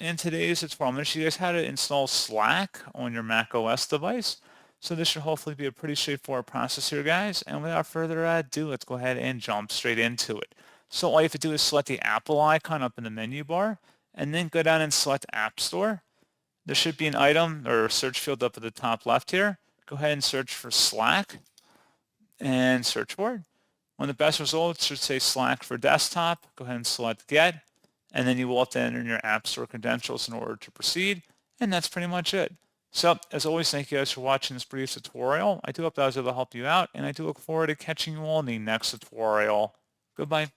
In today's tutorial, I'm going to show you guys how to install Slack on your macOS device. So this should hopefully be a pretty straightforward process here, guys. And without further ado, let's go ahead and jump straight into it. So all you have to do is select the Apple icon up in the menu bar, and then go down and select App Store. There should be an item or a search field up at the top left here. Go ahead and search for Slack and search for it. One of the best results should say Slack for desktop. Go ahead and select Get, and then you will have to enter in your App Store credentials in order to proceed, and that's pretty much it. So, as always, thank you guys for watching this brief tutorial. I do hope that I was able to help you out, and I do look forward to catching you all in the next tutorial. Goodbye.